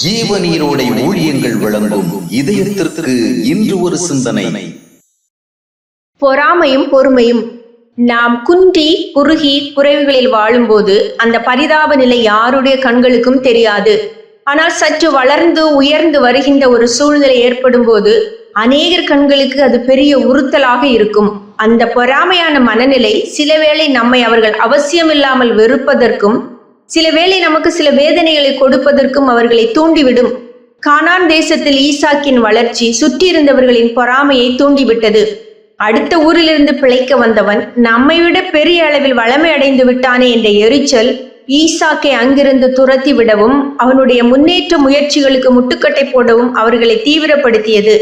ஜீவநீரோடை ஊழியங்கள் வழங்கும் இதயத்திற்கு இன்று ஒரு சிந்தனை. பொறாமையும் பொறுமையும். நாம் குன்றி குறுகி குறைவுகளில் வாழும்போது அந்த பரிதாப நிலை யாருடைய கண்களுக்கும் தெரியாது. ஆனால் சற்று வளர்ந்து உயர்ந்து வருகின்ற ஒரு சூழ்நிலை ஏற்படும் போது அநேகர் கண்களுக்கு அது பெரிய உறுத்தலாக இருக்கும். அந்த பொறாமையான மனநிலை சிலவேளை நம்மை அவர்கள் அவசியமில்லாமல் வெறுப்பதற்கும், சில வேளை நமக்கு சில வேதனைகளை கொடுப்பதற்கும் அவர்களை தூண்டிவிடும். கானான் தேசத்தில் ஈசாக்கின் வளர்ச்சி சுற்றி இருந்தவர்களின் பொறாமையை தூண்டிவிட்டது. அடுத்த ஊரிலிருந்து பிழைக்க வந்தவன் நம்மை விட பெரிய அளவில் வளமை அடைந்து விட்டானே என்ற எரிச்சல் ஈசாக்கை அங்கிருந்து துரத்தி விடவும், அவனுடைய முன்னேற்ற முயற்சிகளுக்கு முட்டுக்கட்டை போடவும் அவர்களை தீவிரப்படுத்தியது.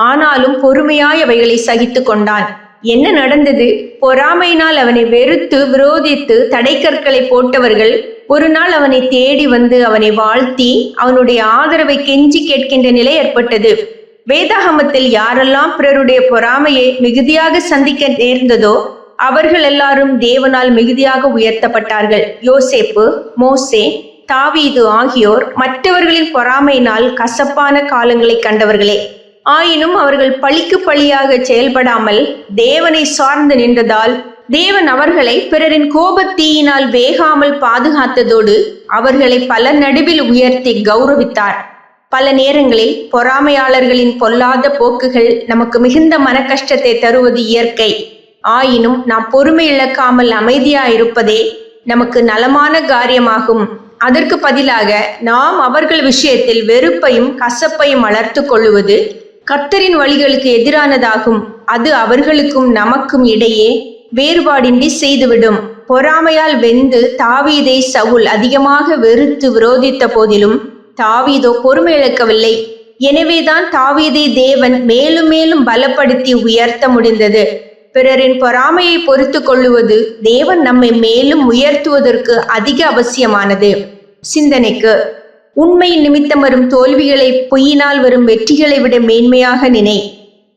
ஆனாலும் பொறுமையாய் அவைகளை சகித்து கொண்டான். என்ன நடந்தது? பொறாமையினால் அவனை வெறுத்து விரோதித்து தடைக்கற்களை போட்டவர்கள் ஒரு நாள் அவனை தேடி வந்து அவனை வாழ்த்தி அவனுடைய ஆதரவை கெஞ்சி கேட்கின்ற நிலை ஏற்பட்டது. வேதாகமத்தில் யாரெல்லாம் பிறருடைய பொறாமையை மிகுதியாக சந்திக்க நேர்ந்ததோ அவர்கள் எல்லாரும் தேவனால் மிகுதியாக உயர்த்தப்பட்டார்கள். யோசேப்பு, மோசே, தாவீது ஆகியோர் மற்றவர்களின் பொறாமையினால் கசப்பான காலங்களை கண்டவர்களே. ஆயினும் அவர்கள் பழிக்கு பழியாக செயல்படாமல் தேவனை சார்ந்து நின்றதால் தேவன் அவர்களை பிறரின் கோபத்தீயினால் வேகாமல் பாதுகாத்ததோடு அவர்களை பல நடுவில் உயர்த்தி கௌரவித்தார். பல நேரங்களில் பொறாமையாளர்களின் பொல்லாத போக்குகள் நமக்கு மிகுந்த மன கஷ்டத்தை தருவது இயற்கை. ஆயினும் நாம் பொறுமை இழக்காமல் அமைதியாயிருப்பதே நமக்கு நலமான காரியமாகும். அதற்கு பதிலாக நாம் அவர்கள் விஷயத்தில் வெறுப்பையும் கசப்பையும் வளர்த்து கொள்ளுவது கர்த்தரின் வழிகளுக்கு எதிரானதாகும். அது அவர்களுக்கும் நமக்கும் இடையே வேறுபாடின்றி செய்துவிடும். பொறாமையால் வெந்து தாவீதை சவுல் அதிகமாக வெறுத்து விரோதித்த போதிலும் தாவீதோ பொறுமை இழக்கவில்லை. எனவேதான் தாவீதை தேவன் மேலும் மேலும் பலப்படுத்தி உயர்த்த முடிந்தது. பிறரின் பொறாமையை பொறுத்து கொள்ளுவது தேவன் நம்மை மேலும் உயர்த்துவதற்கு அதிக அவசியமானது. சிந்தனைக்கு, உண்மையின் நிமித்தம் வரும் தோல்விகளை பொய்யினால் வரும் வெற்றிகளை விட மேன்மையாக நினை.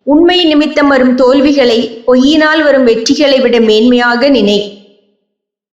உண்மையின் நிமித்தம் வரும் தோல்விகளை பொய்யினால் வரும் வெற்றிகளை விட மேன்மையாக நினை.